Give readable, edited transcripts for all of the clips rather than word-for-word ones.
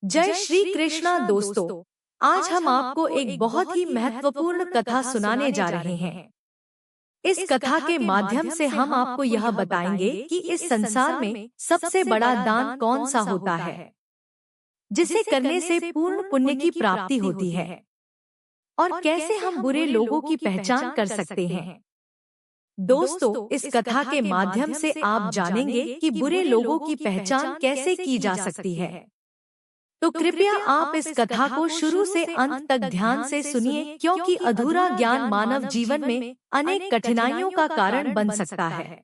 जय श्री कृष्णा दोस्तों। आज हम आपको एक बहुत ही महत्वपूर्ण कथा सुनाने जा रहे हैं। इस कथा के माध्यम से हम आपको यह बताएंगे कि इस संसार में सबसे बड़ा दान कौन सा होता है, जिसे करने से पूर्ण पुण्य की प्राप्ति होती है, और कैसे हम बुरे लोगों की पहचान कर सकते हैं। दोस्तों, इस कथा के माध्यम से आप जानेंगे कि बुरे लोगों की पहचान कैसे की जा सकती है। तो कृपया आप इस कथा को शुरू से अंत तक ध्यान से सुनिए, क्योंकि अधूरा ज्ञान मानव जीवन में अनेक कठिनाइयों का कारण बन सकता है।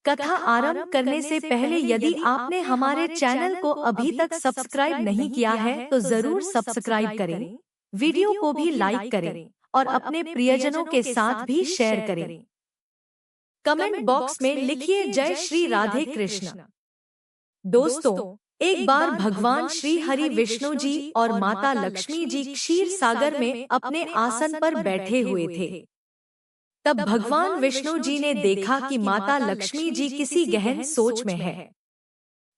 कथा आरंभ करने से पहले यदि आपने हमारे चैनल को अभी तक सब्सक्राइब नहीं किया है तो जरूर सब्सक्राइब करें, वीडियो को भी लाइक करें और अपने प्रियजनों के साथ भी शेयर करें। कमेंट बॉक्स में लिखिए जय श्री राधे कृष्ण। दोस्तों, एक बार भगवान श्री हरि विष्णु जी और माता लक्ष्मी जी क्षीर सागर में अपने आसन पर बैठे हुए थे। तब भगवान विष्णु जी ने देखा कि माता लक्ष्मी जी किसी गहन सोच में है।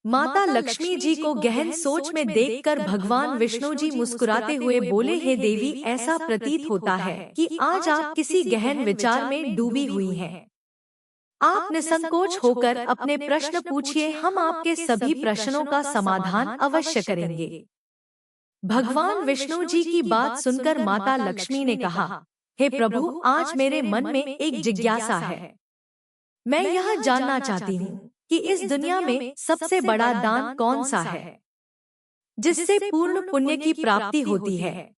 माता लक्ष्मी जी को गहन सोच में देखकर भगवान विष्णु जी मुस्कुराते हुए बोले, हे देवी, ऐसा प्रतीत होता है कि आज आप किसी गहन विचार में डूबी हुई हैं। आप निसंकोच होकर अपने प्रश्न पूछिए, हम आपके सभी प्रश्नों का समाधान अवश्य करेंगे। भगवान विष्णु जी की बात सुनकर माता लक्ष्मी ने कहा, हे प्रभु, आज मेरे मन में एक जिज्ञासा है। मैं यह जानना चाहती हूँ कि इस दुनिया में सबसे बड़ा दान कौन सा है, जिससे पूर्ण पुण्य की प्राप्ति होती है,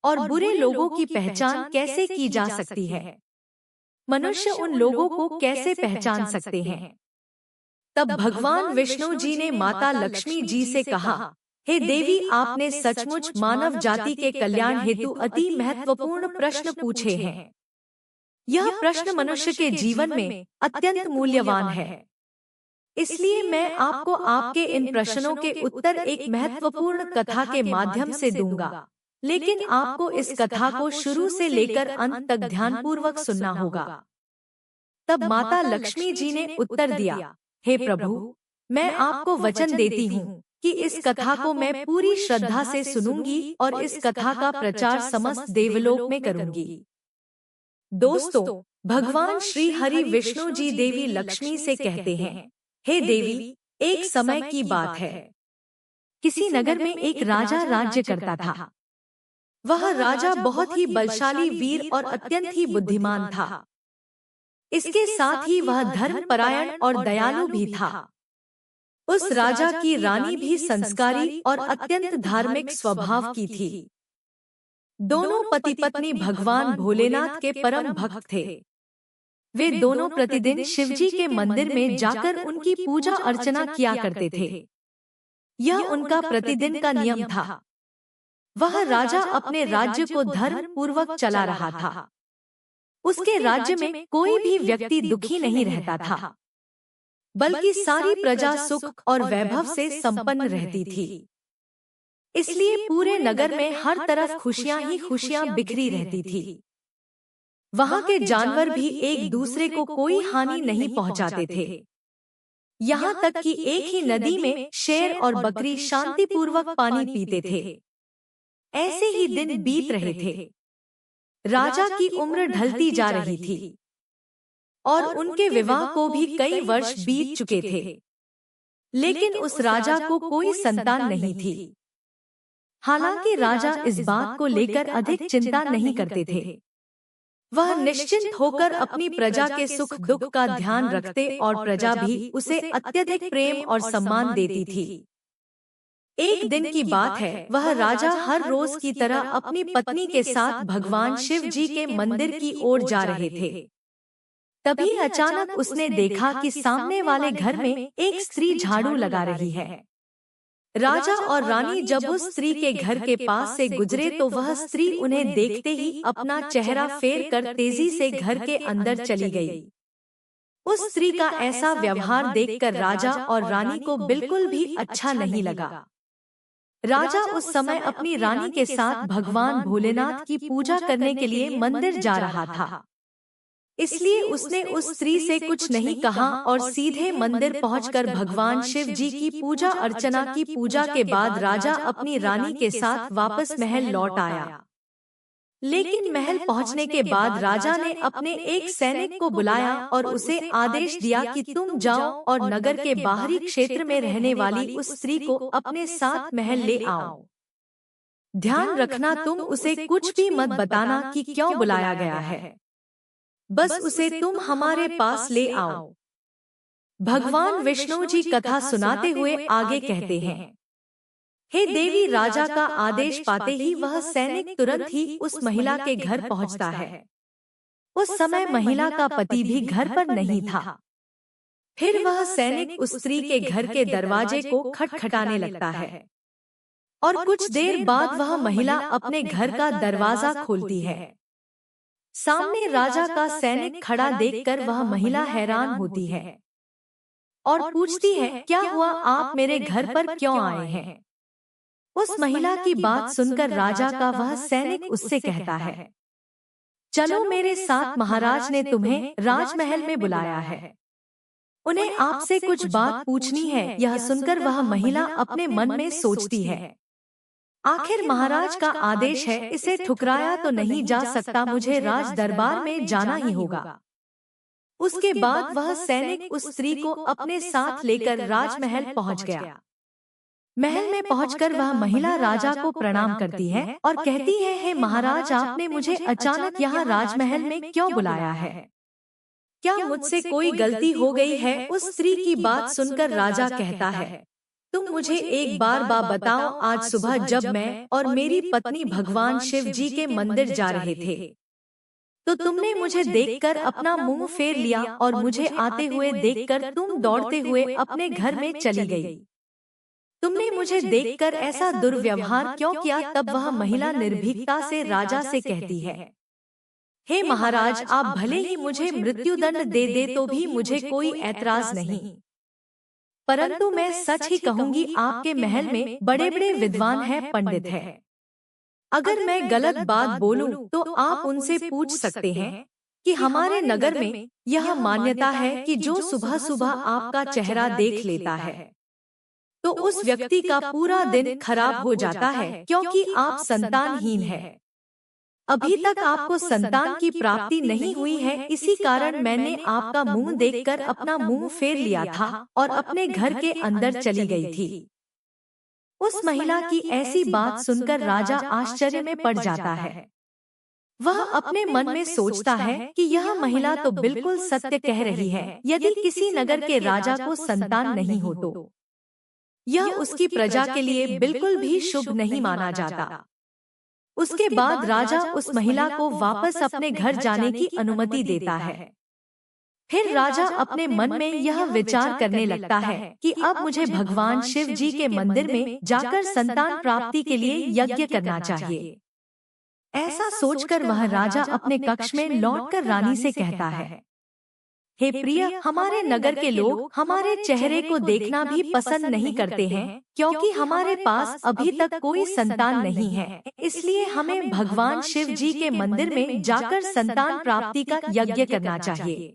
और बुरे लोगों की पहचान कैसे की जा सकती है। मनुष्य उन लोगों को कैसे पहचान सकते हैं। तब भगवान विष्णु जी ने माता लक्ष्मी जी से कहा, हे देवी, आपने सचमुच मानव जाति के कल्याण हेतु अति महत्वपूर्ण प्रश्न पूछे हैं। यह प्रश्न मनुष्य के जीवन में अत्यंत मूल्यवान है। इसलिए मैं आपको आपके इन प्रश्नों के उत्तर एक महत्वपूर्ण कथा के माध्यम से दूंगा, लेकिन आपको इस कथा को शुरू से लेकर अंत तक ध्यानपूर्वक सुनना होगा। तब माता लक्ष्मी जी ने उत्तर दिया, हे प्रभु, मैं आपको वचन देती हूँ कि इस कथा को मैं पूरी श्रद्धा से सुनूंगी और इस कथा का प्रचार समस्त देवलोक में करूंगी। दोस्तों, भगवान श्री हरि विष्णु जी देवी लक्ष्मी से कहते हैं, हे देवी, एक समय की बात है। किसी नगर में एक राजा राज्य करता था। वह राजा बहुत ही बलशाली, वीर और अत्यंत ही बुद्धिमान था। इसके साथ ही वह धर्मपरायण और दयालु भी था। उस राजा की रानी भी संस्कारी और अत्यंत धार्मिक स्वभाव की थी। दोनों पति पत्नी भगवान भोलेनाथ के परम भक्त थे। वे दोनों प्रतिदिन शिवजी के मंदिर में जाकर उनकी पूजा अर्चना किया करते थे। यह उनका प्रतिदिन का नियम था। वह राजा अपने राज्य को धर्म पूर्वक चला रहा था। उसके राज्य में कोई भी व्यक्ति दुखी नहीं रहता था, बल्कि सारी प्रजा सुख और वैभव से संपन्न रहती थी। इसलिए पूरे नगर में हर तरफ खुशियां ही खुशियां बिखरी रहती थी। वहां के जानवर भी एक दूसरे को कोई हानि नहीं पहुंचाते थे। यहाँ तक कि एक ही नदी में शेर और बकरी शांतिपूर्वक पानी पीते थे। ऐसे ही दिन बीत रहे थे। राजा की उम्र ढलती जा रही थी और उनके विवाह को भी कई वर्ष बीत चुके थे, लेकिन उस राजा को कोई संतान नहीं थी। हालांकि राजा इस बात को लेकर अधिक चिंता नहीं करते थे। वह निश्चिंत होकर अपनी प्रजा के सुख दुख का ध्यान रखते और प्रजा भी उसे अत्यधिक प्रेम और सम्मान देती थी। एक दिन की बात है, वह राजा हर रोज की तरह अपनी पत्नी के साथ भगवान शिव जी के मंदिर की ओर जा रहे थे। तभी अचानक उसने देखा कि सामने वाले घर में एक स्त्री झाड़ू लगा रही है। राजा और रानी जब उस स्त्री के घर के पास से गुजरे तो वह स्त्री उन्हें देखते ही अपना चेहरा फेर कर तेजी से घर के अंदर चली गई। उस स्त्री का ऐसा व्यवहार देखकर राजा और रानी को बिल्कुल भी अच्छा नहीं लगा। राजा उस समय अपनी रानी के साथ भगवान भोलेनाथ की पूजा करने के लिए मंदिर जा रहा था। इसलिए उसने उस स्त्री से कुछ नहीं कहा और सीधे मंदिर पहुंचकर भगवान शिव जी की पूजा अर्चना की। पूजा के बाद राजा अपनी रानी के साथ वापस महल लौट आया। लेकिन महल पहुंचने के बाद राजा ने अपने एक सैनिक को बुलाया और उसे आदेश दिया कि तुम जाओ और नगर के बाहरी क्षेत्र में रहने वाली उस स्त्री को अपने साथ महल ले आओ। ध्यान रखना, तुम उसे कुछ भी मत बताना कि क्यों बुलाया गया है, बस उसे तुम हमारे पास ले आओ। भगवान विष्णु जी कथा सुनाते हुए आगे कहते हैं, हे देवी, राजा का आदेश पाते ही वह सैनिक तुरंत ही उस महिला के घर पहुंचता है। उस समय महिला का पति भी घर पर नहीं था। फिर वह सैनिक उस स्त्री के घर के दरवाजे को खटखटाने लगता है और कुछ देर बाद वह महिला अपने घर का दरवाजा खोलती है। सामने राजा का सैनिक खड़ा देखकर वह महिला हैरान होती है और पूछती है, क्या हुआ, आप मेरे घर पर क्यों आए हैं? उस महिला की बात सुनकर राजा का वह सैनिक उससे कहता है, चलो मेरे साथ, महाराज ने तुम्हें राजमहल में बुलाया है, उन्हें आपसे कुछ बात पूछनी है। यह सुनकर वह महिला अपने मन में सोचती है, आखिर महाराज का आदेश है, इसे ठुकराया तो नहीं जा सकता, मुझे राज दरबार में जाना ही होगा। उसके बाद वह सैनिक उस स्त्री को अपने साथ लेकर राजमहल पहुंच गया। महल में पहुंचकर वह महिला राजा को प्रणाम करती है और कहती है, हे महाराज, आपने मुझे अचानक यहाँ राजमहल में क्यों बुलाया है? क्या मुझसे कोई गलती हो गई है? उस स्त्री की बात सुनकर राजा कहता है, तुम मुझे एक बार बताओ, आज सुबह जब मैं और मेरी पत्नी भगवान शिव जी के मंदिर जा रहे थे तो तुमने मुझे देखकर अपना मुंह फेर लिया और मुझे आते हुए देखकर तुम दौड़ते हुए अपने घर में चली गई। तुमने मुझे देखकर ऐसा दुर्व्यवहार क्यों किया? तब वह महिला निर्भीकता से राजा से कहती है, हे महाराज, आप भले ही मुझे मृत्युदंड दे दे तो भी मुझे कोई ऐतराज नहीं, परंतु मैं सच ही कहूंगी, आपके महल में बड़े बड़े विद्वान हैं, पंडित हैं। अगर मैं गलत बात बोलूं तो आप उनसे पूछ सकते हैं कि हमारे नगर में यह मान्यता है कि जो सुबह सुबह आपका चेहरा देख लेता है तो उस व्यक्ति का पूरा दिन खराब हो जाता है, क्योंकि आप संतानहीन हैं। अभी तक आपको संतान की प्राप्ति नहीं हुई है, इसी कारण मैंने आपका मुंह देखकर अपना मुंह फेर लिया था और अपने घर के अंदर चली गई थी। उस महिला की ऐसी बात सुनकर राजा आश्चर्य में पड़ जाता है। वह अपने मन में सोचता है कि यह महिला तो बिल्कुल सत्य कह रही है। यदि किसी नगर के राजा को संतान नहीं हो तो यह उसकी प्रजा के लिए बिल्कुल भी शुभ नहीं माना जाता। उसके बाद राजा उस महिला को वापस अपने घर जाने की अनुमति देता है। फिर राजा अपने मन में यह विचार करने लगता है कि अब मुझे भगवान शिव जी के मंदिर में जाकर संतान प्राप्ति के लिए यज्ञ करना चाहिए। ऐसा सोचकर वह राजा अपने कक्ष में लौटकर रानी से कहता है, हे प्रिय, हमारे नगर के लोग हमारे चेहरे को देखना भी पसंद नहीं करते हैं, क्योंकि हमारे पास अभी तक कोई संतान नहीं है। इसलिए हमें भगवान शिव जी के मंदिर में जाकर संतान प्राप्ति का यज्ञ करना चाहिए।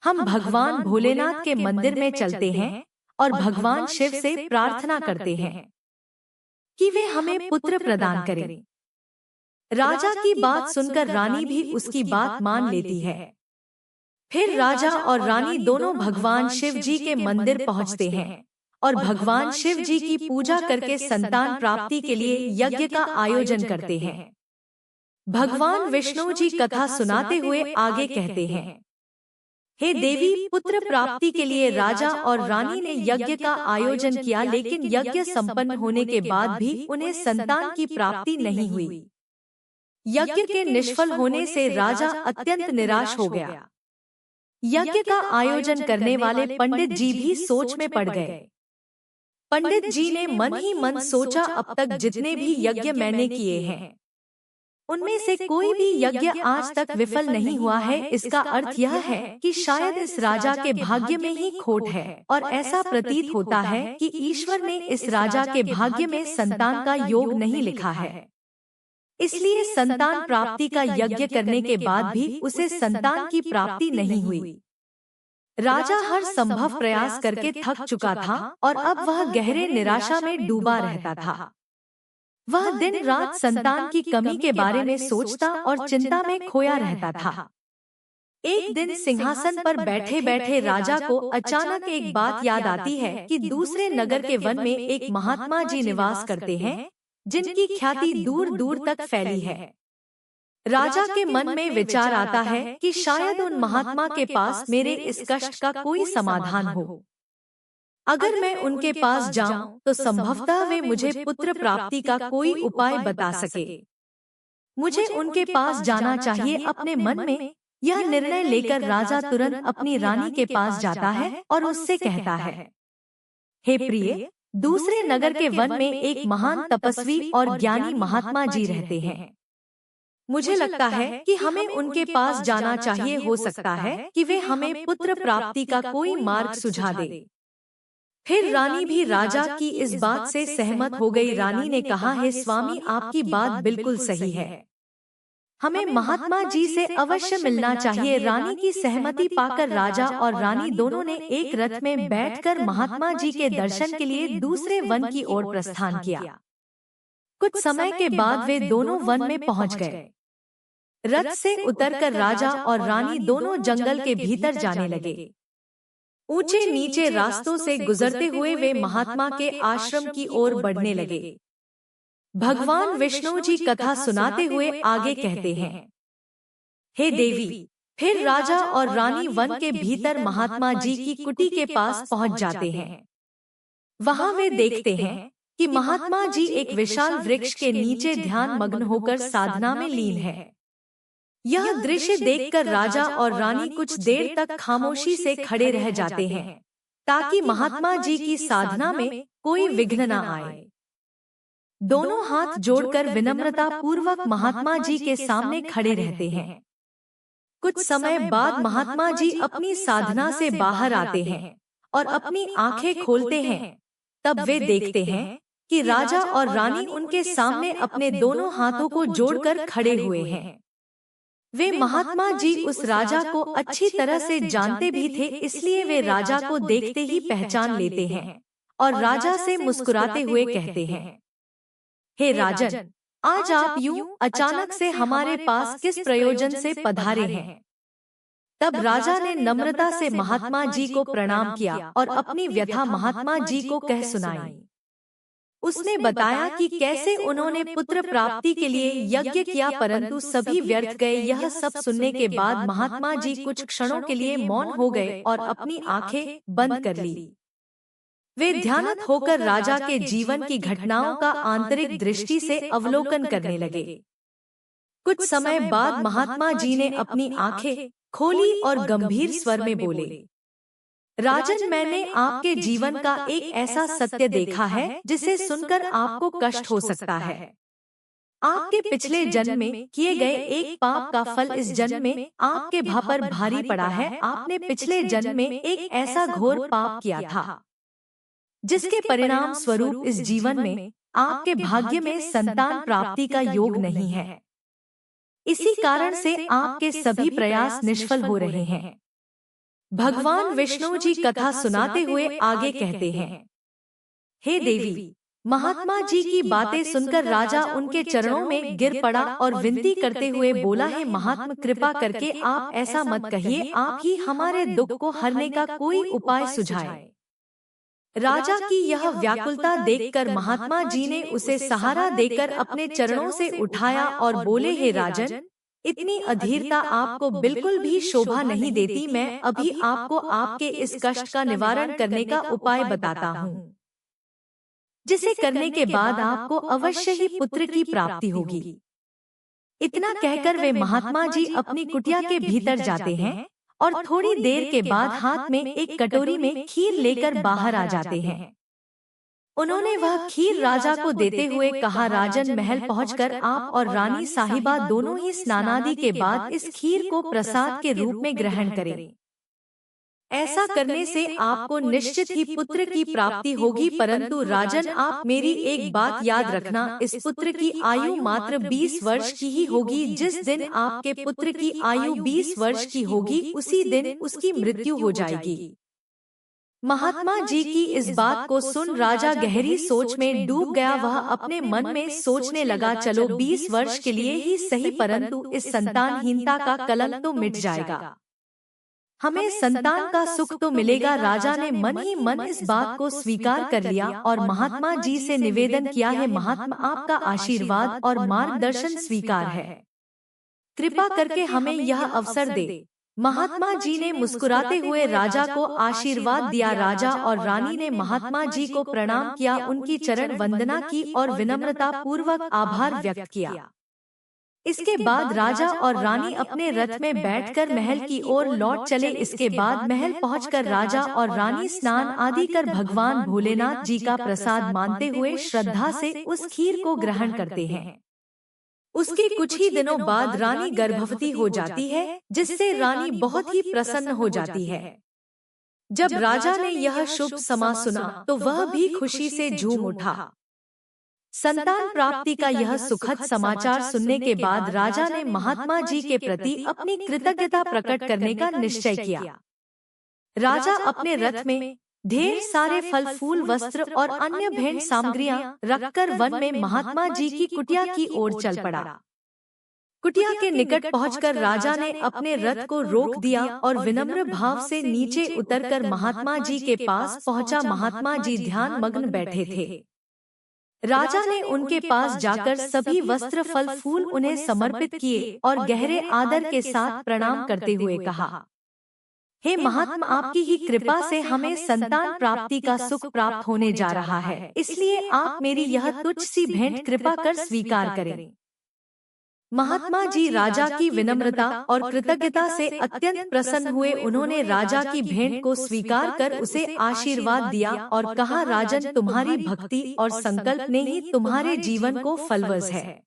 हम भगवान भोलेनाथ के मंदिर में चलते हैं और भगवान शिव से प्रार्थना करते हैं कि वे हमें पुत्र प्रदान करें। राजा की बात सुनकर रानी भी उसकी बात मान लेती है। फिर राजा और रानी दोनों भगवान शिव जी के मंदिर पहुंचते हैं और भगवान शिव जी की पूजा करके संतान प्राप्ति के लिए यज्ञ का आयोजन करते हैं। भगवान विष्णु जी कथा सुनाते हुए आगे कहते हैं, हे देवी, पुत्र प्राप्ति के लिए राजा और रानी ने यज्ञ का आयोजन किया, लेकिन यज्ञ संपन्न होने के बाद भी उन्हें संतान की प्राप्ति नहीं हुई। यज्ञ के निष्फल होने से राजा अत्यंत निराश हो गया। यज्ञ का आयोजन करने वाले पंडित जी भी सोच में पड़ गए। पंडित जी ने मन ही मन सोचा, अब तक जितने भी यज्ञ मैंने किए हैं उनमें से कोई भी यज्ञ आज तक विफल नहीं हुआ है। इसका अर्थ यह है कि शायद इस राजा के भाग्य में ही खोट है और ऐसा प्रतीत होता है कि ईश्वर ने इस राजा के भाग्य में संतान का योग नहीं लिखा है। इसलिए संतान प्राप्ति का यज्ञ करने के बाद भी उसे संतान की प्राप्ति नहीं हुई। राजा हर संभव प्रयास करके थक चुका था और अब वह गहरे निराशा में डूबा रहता था। वह दिन रात संतान की कमी के बारे में सोचता और चिंता में खोया रहता था। एक दिन सिंहासन पर बैठे बैठे राजा को अचानक एक बात याद आती है कि दूसरे नगर के वन में एक महात्मा जी निवास करते हैं, जिनकी ख्याति दूर दूर तक फैली है। राजा के मन में विचार आता है कि शायद उन महात्मा के पास मेरे इस कष्ट का कोई समाधान हो। अगर मैं उनके पास जाऊं तो संभवतः वे मुझे पुत्र प्राप्ति का कोई उपाय बता सके। मुझे उनके पास जाना चाहिए। अपने मन में यह निर्णय लेकर राजा तुरंत अपनी रानी के पास जाता है और उससे कहता है, हे प्रिय, दूसरे नगर के वन में एक महान तपस्वी और ज्ञानी महात्मा जी रहते हैं। मुझे लगता है कि हमें उनके पास जाना चाहिए। हो सकता है कि वे हमें पुत्र प्राप्ति का कोई मार्ग सुझा दे। फिर रानी भी राजा की इस बात से सहमत हो गई। रानी ने कहा, हे स्वामी, आपकी बात बिल्कुल सही है। हमें महात्मा जी से अवश्य मिलना चाहिए। रानी की सहमति पाकर राजा और रानी दोनों ने एक रथ में बैठकर महात्मा जी के दर्शन के लिए दूसरे वन की ओर प्रस्थान किया। कुछ समय के बाद वे दोनों वन में पहुंच गए। रथ से उतरकर राजा और रानी दोनों जंगल के भीतर जाने लगे। ऊंचे नीचे रास्तों से गुजरते हुए वे महात्मा के आश्रम की ओर बढ़ने लगे। भगवान विष्णु जी कथा सुनाते हुए आगे कहते हैं, हे देवी। फिर राजा और रानी वन के भीतर महात्मा जी की कुटी के पास पहुंच जाते हैं। वहां वे देखते हैं कि महात्मा जी एक विशाल वृक्ष के नीचे ध्यान मग्न होकर साधना में लीन है। यह दृश्य देखकर राजा और रानी कुछ देर तक खामोशी से खड़े रह जाते हैं, ताकि महात्मा जी की साधना में कोई विघ्न न आए। दोनों हाथ जोड़कर विनम्रता पूर्वक महात्मा जी के सामने खड़े रहते हैं। कुछ समय बाद महात्मा जी अपनी साधना से बाहर आते हैं और अपनी आंखें खोलते हैं। तब वे देखते हैं कि राजा और रानी उनके सामने अपने दोनों हाथों को जोड़कर खड़े हुए हैं। वे महात्मा जी उस राजा को अच्छी तरह से जानते भी थे, इसलिए वे राजा को देखते ही पहचान लेते हैं और राजा से मुस्कुराते हुए कहते हैं, हे राजन, आज आप यूं अचानक से हमारे पास किस प्रयोजन से पधारे हैं? तब राजा ने नम्रता से महात्मा जी को प्रणाम किया और अपनी व्यथा महात्मा जी को कह सुनाई। उसने बताया कि कैसे उन्होंने पुत्र प्राप्ति के लिए यज्ञ किया, परंतु सभी व्यर्थ गए। यह सब सुनने के बाद महात्मा जी कुछ क्षणों के लिए मौन हो गए और अपनी आंखें बंद कर ली। वे ध्यानस्थ होकर राजा के जीवन की घटनाओं का आंतरिक दृष्टि से अवलोकन करने लगे। कुछ समय बाद महात्मा जी ने अपनी आंखें खोली और गंभीर स्वर में बोले, राजन, मैंने आपके जीवन का एक ऐसा सत्य देखा है जिसे सुनकर आपको कष्ट हो सकता है। आपके पिछले जन्म में किए गए एक पाप का फल इस जन्म में आपके भा पर भारी पड़ा है। आपने पिछले जन्म में एक ऐसा घोर पाप किया था, जिसके परिणाम स्वरूप इस जीवन में आपके भाग्य में संतान प्राप्ति का योग नहीं है। इसी कारण से आपके सभी प्रयास निष्फल हो रहे हैं। भगवान विष्णु जी कथा सुनाते हुए आगे कहते हैं, हे देवी, महात्मा जी की बातें सुनकर राजा उनके चरणों में गिर पड़ा और विनती करते हुए बोला, हे महात्मा, कृपा करके आप ऐसा मत कहिए, आप ही हमारे दुख को हरने का कोई उपाय सुझाएं। राजा की यह व्याकुलता देखकर महात्मा जी ने उसे सहारा देकर अपने चरणों से उठाया और बोले, हे राजन, इतनी अधीरता आपको बिल्कुल भी शोभा नहीं देती। मैं अभी आपको आपके इस कष्ट का निवारण करने का उपाय बताता हूँ, जिसे करने के बाद आपको अवश्य ही पुत्र की प्राप्ति होगी। इतना कहकर वे महात्मा जी अपनी कुटिया के भीतर जाते हैं और थोड़ी देर के बाद हाथ में एक कटोरी में खीर लेकर बाहर आ जाते हैं। उन्होंने वह खीर राजा को देते हुए कहा, राजन, महल पहुंचकर आप और रानी साहिबा दोनों ही स्नानादि के बाद इस खीर को प्रसाद के रूप में ग्रहण करें। ऐसा करने से आपको निश्चित ही पुत्र की प्राप्ति होगी, परंतु राजन आप मेरी एक बात याद रखना, इस पुत्र की आयु मात्र 20 वर्ष की ही होगी। जिस दिन आपके पुत्र की आयु 20 वर्ष की होगी उसी दिन उसकी मृत्यु हो जाएगी। महात्मा जी की इस बात को सुन राजा गहरी सोच में डूब गया। वह अपने मन में सोचने लगा, चलो 20 वर्ष के लिए ही सही, परंतु इस संतानहीनता का कलंक तो मिट जाएगा, हमें संतान का सुख तो मिलेगा। राजा ने मन ही मन इस बात को स्वीकार कर लिया और महात्मा जी से निवेदन किया है, महात्मा आपका आशीर्वाद और मार्गदर्शन स्वीकार है, कृपा करके हमें यह अवसर दे। महात्मा जी ने मुस्कुराते हुए राजा को आशीर्वाद दिया। राजा और रानी ने महात्मा जी को प्रणाम किया, उनकी चरण वंदना की और विनम्रता पूर्वक आभार व्यक्त किया। इसके बाद राजा और रानी अपने रथ में बैठकर महल की ओर लौट चले। इसके बाद महल पहुंचकर राजा और रानी स्नान आदि कर भगवान भोलेनाथ जी का प्रसाद मानते हुए श्रद्धा से उस खीर को ग्रहण करते हैं। उसके कुछ ही दिनों बाद रानी गर्भवती हो जाती है, जिससे रानी बहुत ही प्रसन्न हो जाती है। जब राजा ने यह शुभ समा सुना तो वह भी खुशी से झूम उठा। संतान प्राप्ति का यह सुखद समाचार सुनने के बाद राजा ने महात्मा जी के प्रति अपनी कृतज्ञता प्रकट करने का निश्चय किया। राजा अपने रथ में ढेर सारे फल फूल वस्त्र और अन्य भेंट सामग्रियां रखकर वन में महात्मा जी की कुटिया की ओर चल पड़ा। कुटिया के निकट पहुंचकर राजा ने अपने रथ को रोक दिया और विनम्र भाव से नीचे उतरकर महात्मा जी के पास पहुंचा। महात्मा जी ध्यान मग्न बैठे थे। राजा ने उनके पास जाकर सभी वस्त्र फल फूल उन्हें समर्पित किए और गहरे आदर के साथ प्रणाम करते हुए कहा, हे महात्मा, आपकी ही कृपा से हमें संतान प्राप्ति का सुख प्राप्त होने जा रहा है, इसलिए आप मेरी यह तुच्छ सी भेंट कृपा कर स्वीकार करें। महात्मा जी राजा की विनम्रता और कृतज्ञता से अत्यंत प्रसन्न हुए। उन्होंने राजा की भेंट को स्वीकार कर उसे आशीर्वाद दिया और कहा, राजन, तुम्हारी भक्ति और संकल्प ने ही तुम्हारे जीवन को फलवश है,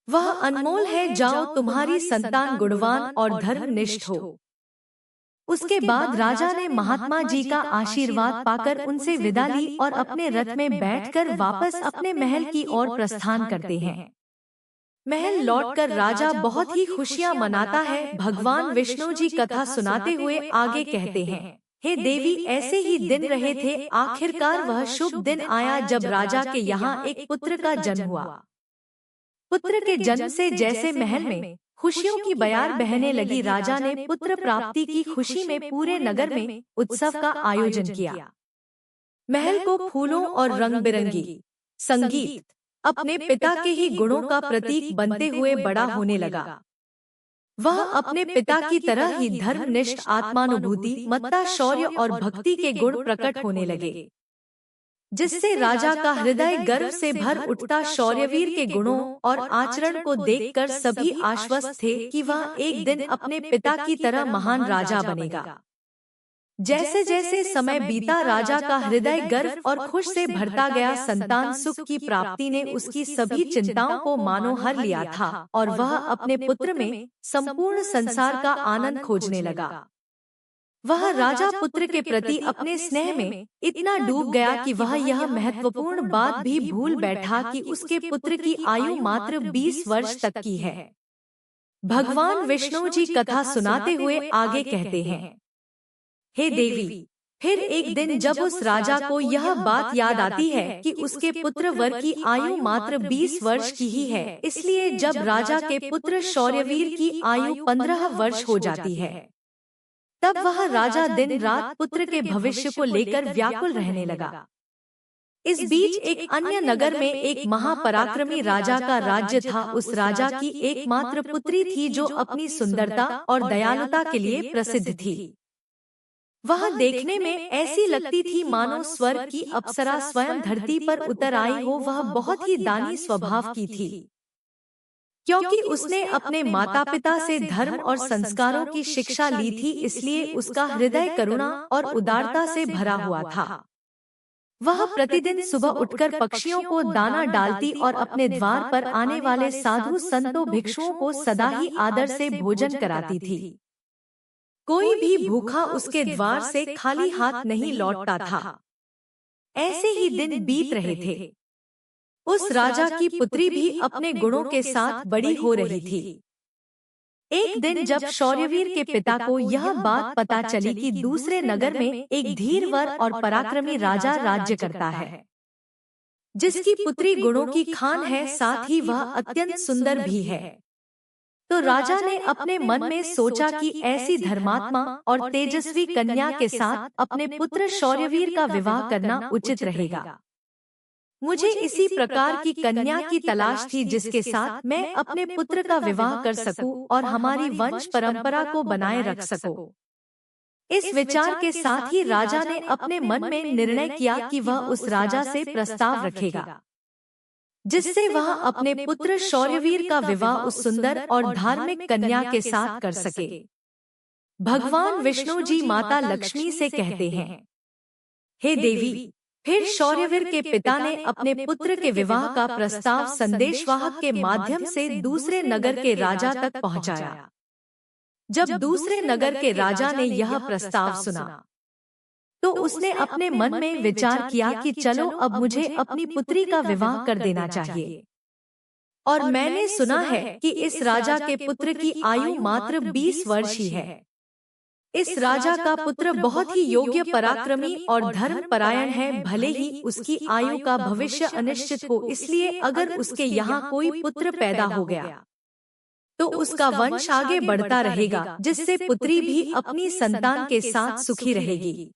वह अनमोल है। जाओ, तुम्हारी संतान गुणवान और धर्मनिष्ठ हो। उसके बाद राजा ने महात्मा जी का आशीर्वाद पाकर उनसे विदा ली और अपने रथ में बैठकर वापस अपने महल की ओर प्रस्थान करते हैं। महल लौटकर राजा बहुत ही खुशियां मनाता है। भगवान विष्णु जी कथा सुनाते हुए आगे कहते हैं, हे देवी, ऐसे ही दिन रहे थे, आखिरकार वह शुभ दिन आया जब राजा के यहाँ एक पुत्र का जन्म हुआ। पुत्र के जन्म से जैसे महल में खुशियों की बयार बहने लगी, राजा ने पुत्र प्राप्ति की खुशी में पूरे नगर में उत्सव का आयोजन किया। महल को फूलों और रंग बिरंगी संगीत अपने पिता के ही गुणों का प्रतीक बनते हुए बड़ा होने लगा। वह अपने पिता की तरह ही धर्मनिष्ठ, आत्मानुभूति, मत्ता, शौर्य और भक्ति के गुण प्रकट होने लगे, जिससे राजा का हृदय गर्व से भर उठता। शौर्यवीर के गुणों और आचरण को देखकर सभी आश्वस्त थे कि वह एक दिन अपने पिता की तरह महान राजा बनेगा। जैसे जैसे समय बीता, राजा का हृदय गर्व और खुश से भरता गया। संतान सुख की प्राप्ति ने उसकी सभी चिंताओं को मानो हर लिया था और वह अपने पुत्र में संपूर्ण संसार का आनंद खोजने लगा। वह राजा पुत्र के प्रति अपने स्नेह में इतना डूब गया कि वह यह महत्वपूर्ण बात भी भूल बैठा कि उसके पुत्र की आयु मात्र 20 वर्ष तक की है। भगवान विष्णु जी कथा सुनाते हुए आगे कहते हैं, हे देवी, फिर एक दिन जब उस राजा को यह बात याद आती है कि उसके पुत्र वर की आयु मात्र 20 वर्ष की ही है, इसलिए जब राजा के पुत्र शौर्यवीर की आयु 15 वर्ष हो जाती है, तब वह राजा दिन रात पुत्र के भविष्य को लेकर व्याकुल रहने लगा। इस बीच एक अन्य नगर में एक महापराक्रमी राजा का राज्य था। उस राजा की एकमात्र पुत्री थी जो अपनी सुंदरता और दयालुता के लिए प्रसिद्ध थी। वह देखने में ऐसी लगती थी मानो स्वर्ग की अप्सरा स्वयं धरती पर उतर आई हो। वह बहुत ही दानी स्वभाव की थी, क्योंकि उसने अपने माता पिता से धर्म और संस्कारों की शिक्षा ली थी, इसलिए उसका हृदय करुणा और उदारता से भरा हुआ था। वह प्रतिदिन सुबह उठकर पक्षियों को दाना डालती और अपने द्वार पर आने वाले साधु संतों भिक्षुओं को सदा ही आदर से भोजन कराती थी। कोई भी भूखा उसके द्वार से खाली हाथ नहीं लौटता था। ऐसे ही दिन बीत रहे थे। उस राजा की पुत्री भी अपने गुणों के साथ बड़ी हो रही थी। एक दिन जब शौर्यवीर के पिता को यह बात पता चली कि दूसरे नगर में एक धीरवर और पराक्रमी राजा राज्य करता है, जिसकी पुत्री गुणों की खान है, साथ ही वह अत्यंत सुंदर भी है, तो राजा ने अपने मन में सोचा कि ऐसी धर्मात्मा और तेजस्वी कन्या के साथ अपने पुत्र शौर्यवीर का विवाह करना उचित रहेगा। मुझे इसी प्रकार की कन्या की तलाश थी जिसके साथ मैं अपने पुत्र का विवाह कर सकूं और हमारी वंश परंपरा को बनाए रख सकूं। इस विचार के साथ ही राजा ने अपने मन में निर्णय किया कि वह उस राजा से प्रस्ताव रखेगा, जिससे वह अपने पुत्र शौर्यवीर का विवाह उस सुंदर और धार्मिक कन्या के साथ कर सके। भगवान विष्णु जी माता लक्ष्मी से कहते हैं, हे देवी। फिर शौर्यवीर के पिता ने अपने पुत्र के विवाह का प्रस्ताव संदेशवाहक के माध्यम से दूसरे नगर के राजा तक पहुंचाया। जब दूसरे नगर के राजा ने यह प्रस्ताव सुना, तो उसने अपने मन में विचार किया कि चलो अब मुझे अपनी पुत्री का विवाह कर देना चाहिए। और मैंने सुना है कि इस राजा के पुत्र की आयु मात्र 20 वर्ष ही है। इस राजा का पुत्र बहुत ही योग्य, पराक्रमी और धर्मपरायण है, भले ही उसकी आयु का भविष्य अनिश्चित हो, इसलिए अगर उसके यहाँ कोई पुत्र पैदा हो गया तो उसका वंश आगे बढ़ता रहेगा, जिससे पुत्री भी अपनी संतान के साथ सुखी रहेगी।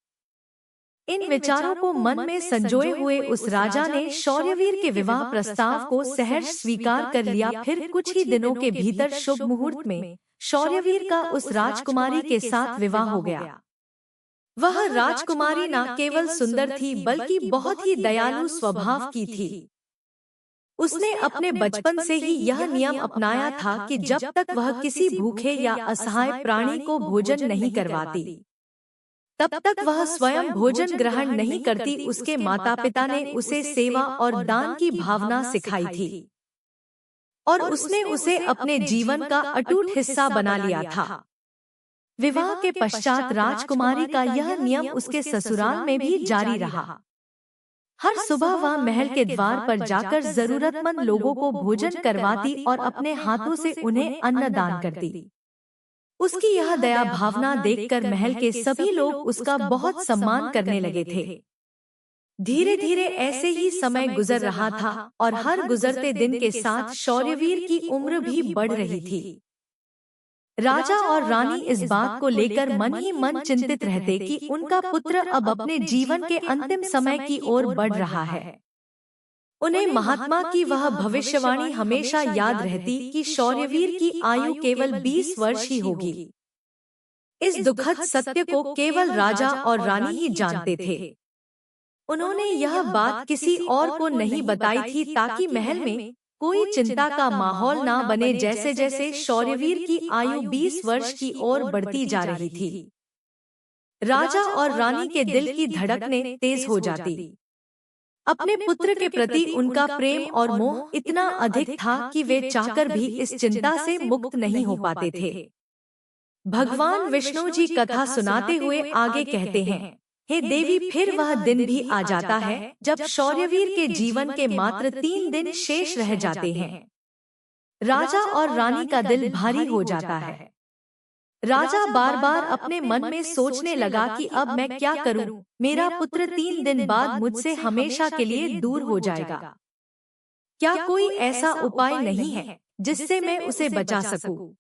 इन विचारों को मन में संजोए हुए उस राजा ने शौर्यवीर के विवाह प्रस्ताव को सहर्ष स्वीकार कर लिया। फिर कुछ ही दिनों के भीतर शुभ मुहूर्त में शौर्यवीर का उस राजकुमारी के साथ विवाह हो गया। वह राजकुमारी न केवल सुंदर थी बल्कि बहुत ही दयालु स्वभाव की थी। उसने अपने बचपन से ही यह नियम अपनाया था कि जब तक वह किसी भूखे या असहाय प्राणी को भोजन नहीं करवाती, तब तक वह स्वयं भोजन ग्रहण नहीं करती। उसके माता पिता ने उसे सेवा और दान की भावना सिखाई थी और उसने उसे अपने जीवन का अटूट हिस्सा बना लिया था। विवाह के पश्चात राजकुमारी का यह नियम उसके ससुराल में भी जारी रहा। हर सुबह वह महल के द्वार पर जाकर जरूरतमंद लोगों को भोजन करवाती और अपने हाथों से उन्हें अन्न दान करती। उसकी यह दया भावना देखकर महल के सभी लोग उसका बहुत सम्मान करने लगे थे। धीरे धीरे ऐसे ही समय गुजर रहा था और हर गुजरते दिन के साथ शौर्यवीर की उम्र भी बढ़ रही थी। राजा और रानी इस बात को लेकर मन ही मन चिंतित रहते कि उनका पुत्र अब अपने जीवन के अंतिम समय की ओर बढ़ रहा है। उन्हें महात्मा की वह भविष्यवाणी हमेशा याद रहती कि शौर्यवीर की आयु केवल 20 वर्ष ही होगी। इस दुखद सत्य को केवल राजा और रानी ही जानते थे। उन्होंने यह बात किसी और को नहीं बताई थी ताकि महल में कोई चिंता का माहौल ना बने। जैसे जैसे शौर्यवीर की आयु 20 वर्ष की ओर बढ़ती जा रही थी, राजा और रानी के दिल की धड़कनें तेज हो जाती। अपने पुत्र के प्रति उनका प्रेम और मोह इतना अधिक था कि वे चाहकर भी इस चिंता से मुक्त नहीं हो पाते थे। भगवान विष्णु जी कथा सुनाते हुए आगे कहते हैं, हे देवी, फिर वह दिन भी आ जाता है जब शौर्यवीर के जीवन के मात्र 3 दिन शेष रह जाते हैं। राजा और रानी का दिल भारी हो जाता है। राजा बार बार अपने मन में सोचने लगा कि अब मैं क्या करूं? मेरा पुत्र 3 दिन बाद मुझसे हमेशा के लिए दूर हो जाएगा। क्या कोई ऐसा उपाय नहीं है जिससे मैं उसे बचा सकूं?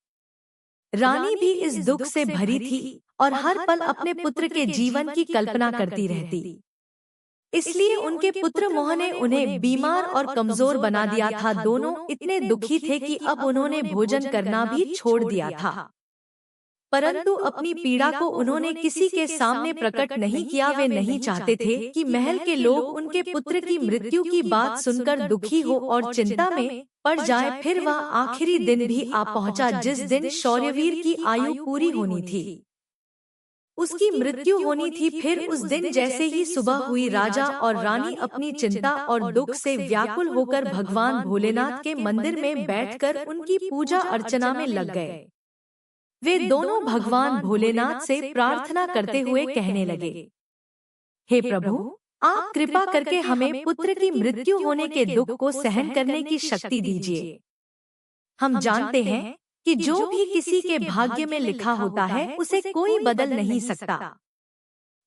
रानी भी इस दुख से भरी थी और हर पल अपने पुत्र के जीवन की कल्पना करती रहती। इसलिए उनके पुत्र मोह ने उन्हें बीमार और कमजोर बना दिया था। दोनों इतने दुखी थे कि अब उन्होंने भोजन करना भी छोड़ दिया था। परंतु अपनी पीड़ा को उन्होंने किसी के सामने प्रकट नहीं किया। वे नहीं चाहते थे कि महल के लोग उनके पुत्र की मृत्यु की बात सुनकर दुखी हो और चिंता में पड़ जाए। फिर वह आखिरी दिन भी आ पहुंचा जिस दिन शौर्यवीर की आयु पूरी होनी थी, उसकी मृत्यु होनी थी। फिर उस दिन जैसे ही सुबह हुई, राजा और रानी अपनी चिंता और दुख से व्याकुल होकर भगवान भोलेनाथ के मंदिर में बैठकर उनकी पूजा अर्चना में लग गए। वे दोनों भगवान भोलेनाथ से प्रार्थना करते हुए कहने लगे, हे प्रभु, आप कृपा करके हमें पुत्र की मृत्यु होने के दुख को सहन करने की शक्ति दीजिए। हम जानते हैं कि जो भी किसी के भाग्य में लिखा होता है उसे कोई बदल नहीं सकता,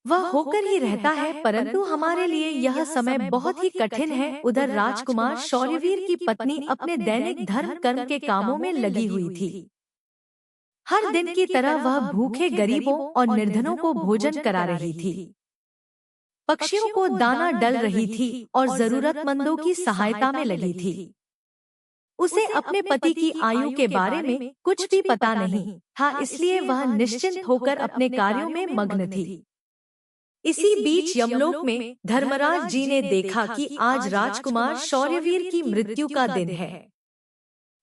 वह होकर ही रहता है, परंतु हमारे लिए यह समय बहुत ही कठिन है। उधर राजकुमार शौर्यवीर की पत्नी अपने दैनिक धर्म कर्म के कामों में लगी हुई थी। हर दिन की तरह वह भूखे गरीबों और निर्धनों को भोजन करा रही थी, पक्षियों को दाना डल रही थी और जरूरतमंदों की सहायता में लगी थी। उसे अपने पति की आयु के बारे में कुछ भी पता नहीं था, इसलिए वह निश्चिंत होकर अपने कार्यों में मग्न थी। इसी बीच यमलोक में धर्मराज जी ने देखा कि आज राजकुमार शौर्यवीर की मृत्यु का दिन है,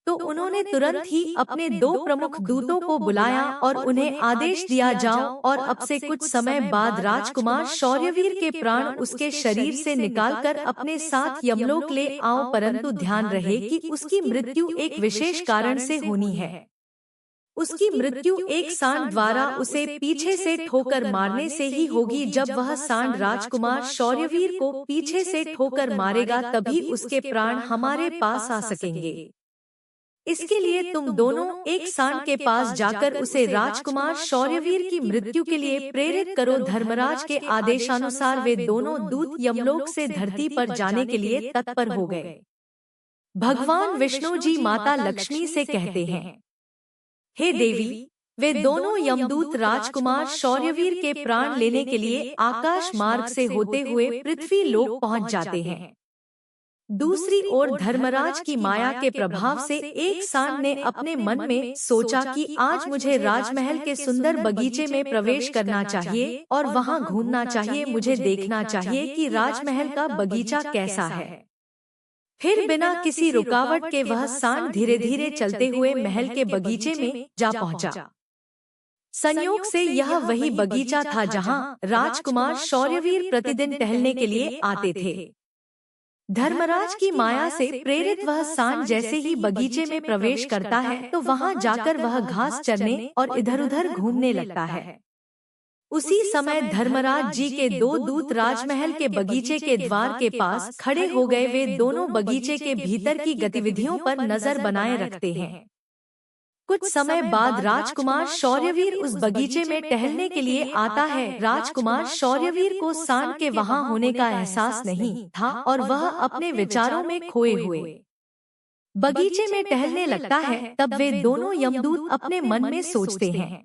तो उन्होंने तुरंत ही अपने 2 प्रमुख दूतों को बुलाया और उन्हें आदेश दिया, जाओ और अब से कुछ समय बाद राजकुमार शौर्यवीर के प्राण उसके शरीर से निकालकर अपने साथ यमलोक ले आओ, परंतु ध्यान रहे कि उसकी मृत्यु एक विशेष कारण से होनी है। उसकी मृत्यु एक सांड द्वारा उसे पीछे से ठोकर मारने से ही होगी। जब वह सांड राजकुमार शौर्यवीर को पीछे से ठोकर मारेगा तभी उसके प्राण हमारे पास आ सकेंगे। इसके लिए तुम दोनों एक सांड के पास जाकर उसे राजकुमार शौर्यवीर की मृत्यु के लिए प्रेरित करो। धर्मराज के आदेशानुसार वे दोनों दूत यमलोक से धरती पर जाने के लिए तत्पर हो गए। भगवान विष्णु जी माता लक्ष्मी से कहते हैं, हे देवी, वे दोनों यमदूत राजकुमार शौर्यवीर के प्राण लेने के लिए आकाश मार्ग से होते हुए पृथ्वी लोक पहुंच जाते हैं। दूसरी ओर धर्मराज की माया के प्रभाव से एक सांड ने अपने मन में सोचा कि आज मुझे राजमहल के सुंदर बगीचे में प्रवेश करना चाहिए और वहां घूमना चाहिए। मुझे देखना चाहिए कि राजमहल का बगीचा कैसा है। फिर बिना किसी रुकावट के वह सांड धीरे धीरे चलते हुए महल के बगीचे में जा पहुंचा। संयोग से यह वही बगीचा था जहां राजकुमार शौर्यवीर प्रतिदिन टहलने के लिए आते थे। धर्मराज की माया से प्रेरित वह सांड जैसे ही बगीचे में प्रवेश करता है तो वहां जाकर वह घास चरने और इधर-उधर घूमने लगता है। उसी समय धर्मराज जी के 2 दूत राजमहल के बगीचे के द्वार के पास खड़े हो गए। वे दोनों बगीचे के भीतर की गतिविधियों पर नजर बनाए रखते हैं। कुछ समय बाद राजकुमार शौर्यवीर उस बगीचे में टहलने के लिए आता है। राजकुमार शौर्यवीर को सांड के वहां होने का एहसास नहीं था और वह अपने विचारों में खोए हुए बगीचे में टहलने लगता है। तब वे दोनों यमदूत अपने मन में सोचते हैं,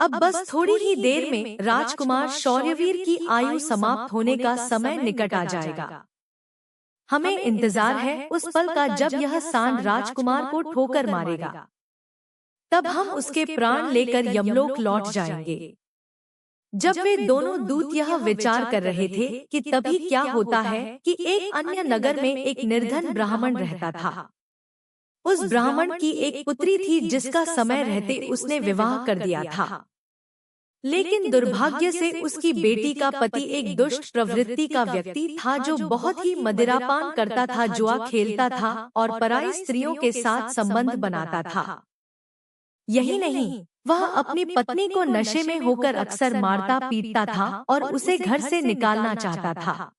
अब बस थोड़ी ही देर में राजकुमार शौर्यवीर की आयु समाप्त होने का समय निकट आ जाएगा। हमें इंतजार है उस पल का जब यह सांड राजकुमार को ठोकर मारेगा, तब हम उसके प्राण लेकर यमलोक लौट जाएंगे। जब वे दोनों दूत यह विचार कर रहे थे कि तभी क्या होता है कि एक अन्य नगर में एक निर्धन ब्राह्मण रहता था। उस ब्राह्मण की एक पुत्री थी जिसका समय रहते उसने विवाह कर दिया था, लेकिन दुर्भाग्य से उसकी बेटी का पति एक दुष्ट प्रवृत्ति का व्यक्ति था जो बहुत ही मदिरापान करता था, जुआ खेलता था और पराई स्त्रियों के साथ संबंध बनाता था। यही नहीं, वह अपनी पत्नी को नशे में होकर अक्सर मारता पीटता था और उसे घर से निकालना चाहता था।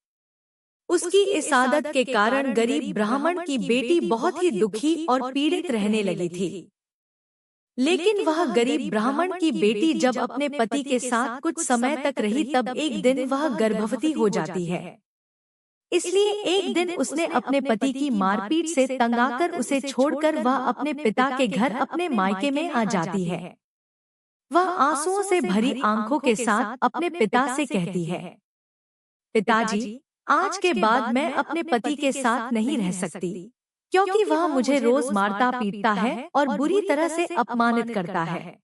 उसकी इस आदत के कारण गरीब ब्राह्मण की बेटी बहुत ही दुखी और पीड़ित रहने लगी थी। लेकिन वह गरीब ब्राह्मण की बेटी जब अपने पति के साथ कुछ समय तक रही तब एक दिन वह गर्भवती हो जाती है। इसलिए एक दिन उसने अपने पति की मारपीट से तंग आकर उसे छोड़कर वह अपने पिता के घर अपने मायके में आ जाती है। वह आंसुओं से भरी आंखों के साथ अपने पिता से कहती है, पिताजी, आज के बाद मैं अपने पति के साथ नहीं रह सकती, क्योंकि वह मुझे रोज मारता पीटता है और बुरी तरह से अपमानित करता है।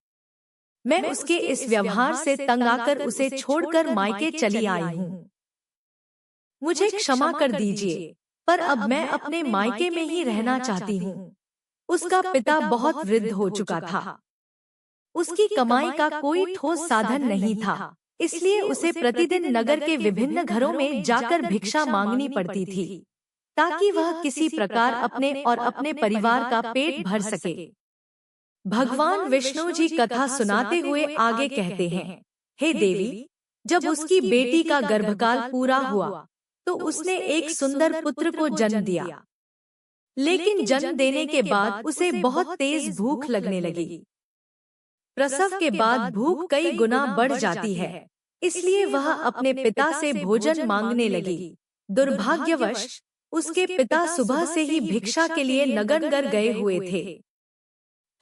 मैं उसके इस व्यवहार से तंग आकर उसे छोड़कर मायके चली आई हूँ। मुझे क्षमा कर दीजिए, पर अब मैं अपने मायके में ही रहना चाहती हूँ। उसका पिता बहुत वृद्ध हो चुका था। उसकी कमाई का कोई ठोस साधन नहीं था, इसलिए उसे प्रतिदिन नगर के विभिन्न घरों में जाकर भिक्षा मांगनी पड़ती थी, ताकि वह किसी प्रकार अपने और अपने परिवार का पेट भर सके। भगवान विष्णु जी कथा सुनाते हुए आगे कहते हैं, हे देवी, जब उसकी बेटी का गर्भकाल पूरा हुआ तो उसने एक सुंदर पुत्र को जन्म दिया। लेकिन जन्म देने के बाद उसे बहुत तेज भूख लगने लगी। प्रसव के बाद भूख कई गुना बढ़ जाती है, इसलिए वह अपने पिता से भोजन मांगने लगी। दुर्भाग्यवश उसके पिता सुबह से ही भिक्षा के लिए नगर गए हुए थे,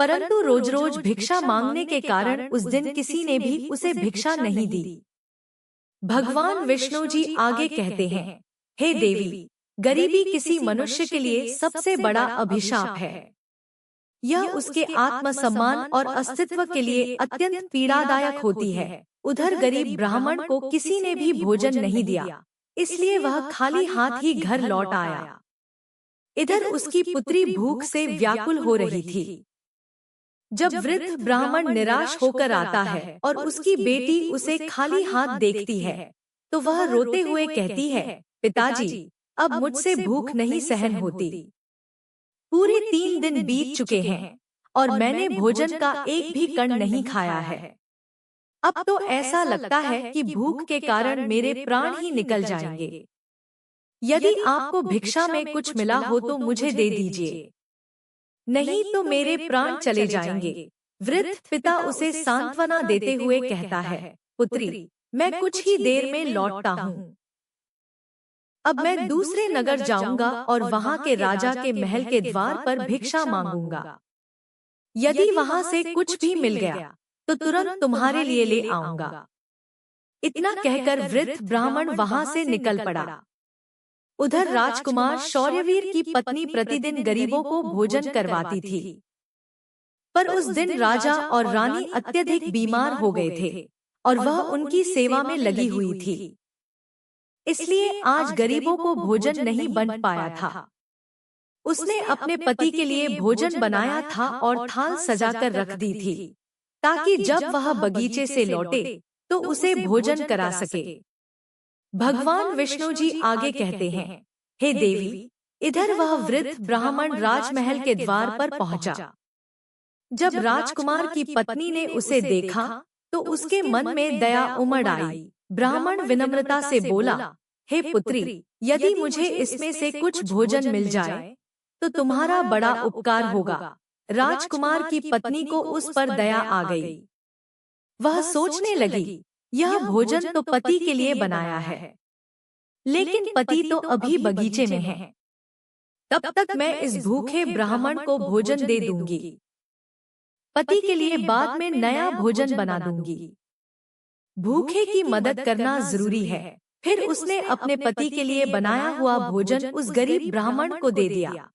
परंतु रोज रोज भिक्षा मांगने के कारण उस दिन किसी ने भी उसे भिक्षा नहीं दी। भगवान विष्णु जी आगे कहते हैं, हे देवी, गरीबी किसी मनुष्य के लिए सबसे बड़ा अभिशाप है। यह उसके आत्मसम्मान और अस्तित्व के लिए अत्यंत पीड़ादायक होती है। उधर गरीब ब्राह्मण को किसी ने भी भोजन नहीं दिया, इसलिए वह खाली हाथ ही घर लौट आया। इधर उसकी पुत्री भूख से व्याकुल हो रही थी। जब वृद्ध ब्राह्मण निराश होकर आता है और उसकी बेटी उसे खाली हाथ देखती है, तो वह रोते हुए कहती है, पिताजी, अब मुझसे भूख नहीं सहन होती। पूरे 3 दिन बीत चुके हैं और मैंने भोजन का एक भी कण नहीं खाया है। अब तो ऐसा लगता है कि भूख के कारण मेरे प्राण ही निकल जाएंगे। यदि आपको भिक्षा में कुछ मिला हो तो मुझे दे दीजिए, नहीं तो मेरे प्राण चले जाएंगे। वृद्ध पिता उसे सांत्वना देते हुए कहता है, पुत्री, मैं कुछ ही देर में लौटता हूँ। अब मैं दूसरे नगर जाऊंगा और वहां के राजा के महल के द्वार पर भिक्षा मांगूंगा। यदि वहां से कुछ भी मिल गया तो तुरंत तुम्हारे लिए ले आऊंगा। इतना कहकर वृद्ध ब्राह्मण वहां से निकल पड़ा। उधर राजकुमार शौर्यवीर की पत्नी प्रतिदिन गरीबों को भोजन करवाती थी, पर उस दिन राजा और रानी अत्यधिक बीमार हो गए थे और वह उनकी सेवा में लगी हुई थी, इसलिए आज गरीबों को भोजन नहीं बन पाया था। उसने अपने पति के लिए भोजन बनाया था और थाल सजाकर रख दी थी, ताकि जब वह बगीचे से लौटे तो उसे भोजन करा सके। भगवान विष्णु जी आगे कहते हैं, हे देवी, इधर वह वृद्ध ब्राह्मण राजमहल के द्वार पर पहुंचा। जब राजकुमार की पत्नी ने उसे देखा तो उसके मन में दया उमड़ आई। ब्राह्मण विनम्रता से बोला, हे पुत्री, यदि मुझे इसमें से कुछ भोजन मिल जाए तो तुम्हारा बड़ा उपकार होगा। राजकुमार की पत्नी को उस पर दया आ गई। वह सोचने लगी, यह भोजन तो पति के लिए बनाया है, लेकिन पति तो अभी बगीचे में है। तब तक मैं इस भूखे ब्राह्मण को भोजन दे दूंगी। पति के लिए बाद में नया भोजन बना दूंगी। भूखे की मदद करना जरूरी है। फिर उसने अपने पति के लिए बनाया हुआ भोजन उस गरीब ब्राह्मण को दे दिया।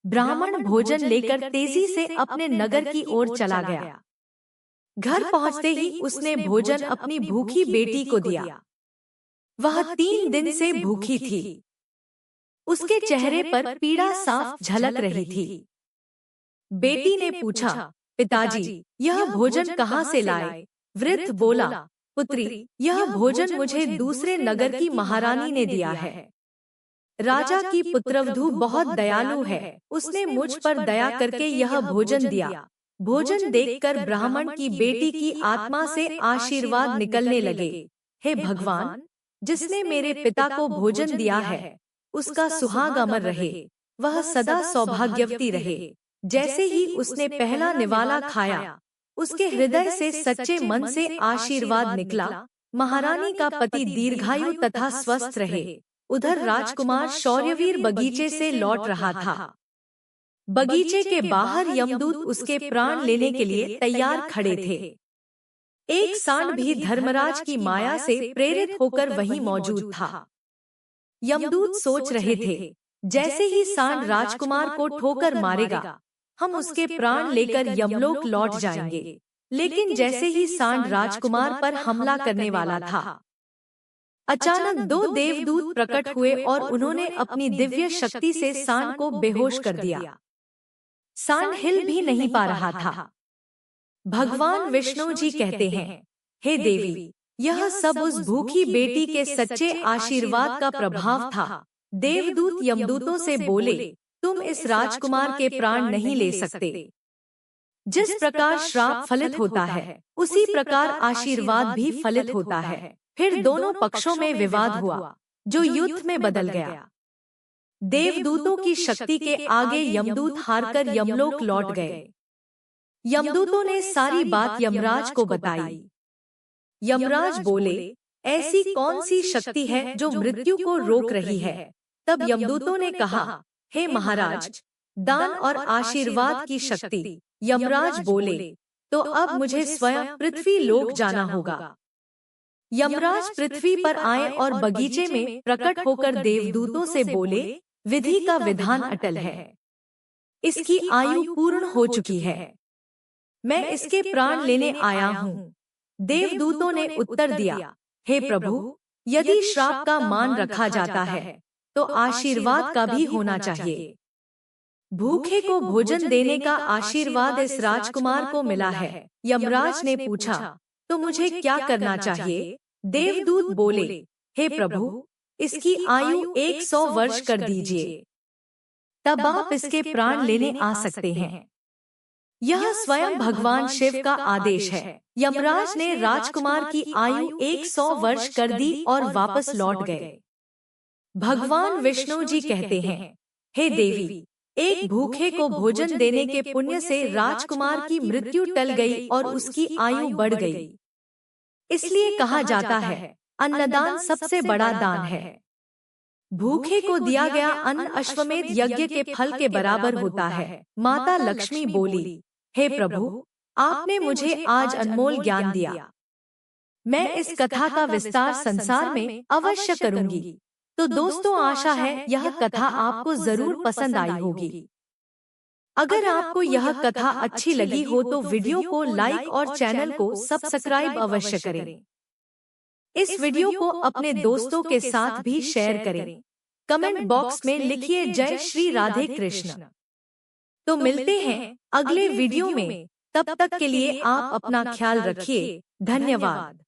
ब्राह्मण भोजन लेकर तेजी से अपने नगर की ओर चला गया। घर पहुंचते ही उसने भोजन अपनी भूखी बेटी को दिया। वह 3 दिन से भूखी थी। उसके चेहरे पर पीड़ा साफ झलक रही थी। बेटी ने पूछा, पिताजी, यह भोजन कहाँ से लाए? वृद्ध बोला, पुत्री, यह भोजन मुझे दूसरे नगर की महारानी ने दिया है। राजा की पुत्रवधू बहुत दयालु है, उसने मुझ पर दया करके यह भोजन दिया। भोजन देखकर ब्राह्मण की बेटी की आत्मा से आशीर्वाद निकलने लगे। हे भगवान, जिसने मेरे पिता को भोजन दिया है, उसका सुहाग अमर रहे, वह सदा सौभाग्यवती रहे। जैसे ही उसने पहला निवाला खाया, उसके हृदय से सच्चे मन से आशीर्वाद निकला। महारानी का पति दीर्घायु तथा स्वस्थ रहे। उधर राजकुमार शौर्यवीर बगीचे से लौट रहा था। बगीचे के बाहर यमदूत उसके प्राण लेने के लिए तैयार खड़े थे। एक सांड भी धर्मराज की माया से प्रेरित होकर वहीं मौजूद था। यमदूत सोच रहे थे, जैसे ही सांड राजकुमार को ठोकर मारेगा, हम उसके प्राण लेकर यमलोक लौट जाएंगे। लेकिन जैसे ही सांड राजकुमार पर हमला करने वाला था, अचानक 2 देवदूत प्रकट हुए और उन्होंने अपनी दिव्य शक्ति से सांड को बेहोश कर दिया। सांड हिल भी नहीं पा रहा था। भगवान विष्णु जी कहते हैं, हे देवी, यह सब उस भूखी बेटी के सच्चे आशीर्वाद का प्रभाव था। देवदूत यमदूतों से बोले, तुम इस राजकुमार के प्राण नहीं ले सकते। जिस प्रकार श्राप फलित होता है, उसी प्रकार आशीर्वाद भी फलित होता है। फिर दोनों पक्षों में विवाद हुआ, जो युद्ध में बदल गया। देवदूतों की शक्ति के आगे यमदूत हारकर यमलोक लौट गए। यमदूतों ने सारी बात यमराज को बताई। यमराज बोले, ऐसी कौन सी शक्ति है जो मृत्यु को रोक रही है? तब यमदूतों ने कहा, हे महाराज, दान और आशीर्वाद की शक्ति। यमराज बोले, तो अब मुझे स्वयं पृथ्वी लोक जाना होगा। यमराज पृथ्वी पर आए और बगीचे में प्रकट होकर देवदूतों से बोले, विधि का विधान अटल है। इसकी आयु पूर्ण हो चुकी है। मैं इसके प्राण लेने आया हूँ। देवदूतों ने उत्तर दिया, हे प्रभु, यदि श्राप का मान रखा जाता है, तो आशीर्वाद का भी होना चाहिए। भूखे को भोजन देने का आशीर्वाद इस राजकुमार को मिला है। यमराज ने पूछा, तो मुझे क्या करना चाहिए? देवदूत बोले, हे प्रभु, इसकी आयु 100 वर्ष कर दीजिए, तब आप इसके प्राण लेने आ सकते हैं। यह स्वयं भगवान शिव का आदेश है। यमराज ने राजकुमार की आयु 100 वर्ष कर दी और वापस लौट गए। भगवान विष्णु जी कहते हैं, हे देवी, एक भूखे को भोजन देने के पुण्य से राजकुमार की मृत्यु टल गई और उसकी आयु बढ़ गई। इसलिए कहा जाता है, अन्नदान सबसे बड़ा दान है। भूखे को दिया गया अन्न अश्वमेध यज्ञ के फल के बराबर होता है। माता लक्ष्मी बोली, हे प्रभु, आपने मुझे आज अनमोल ज्ञान दिया। मैं इस कथा का विस्तार संसार में अवश्य करूंगी। तो दोस्तों, आशा है यह कथा आपको जरूर पसंद आई होगी। अगर आपको यह कथा अच्छी लगी हो तो वीडियो को लाइक और चैनल को सब्सक्राइब अवश्य करें। इस वीडियो को अपने दोस्तों के साथ भी शेयर करें। कमेंट बॉक्स में लिखिए जय श्री राधे कृष्ण। तो मिलते हैं अगले वीडियो में। तब तक के लिए आप अपना ख्याल रखिए। धन्यवाद।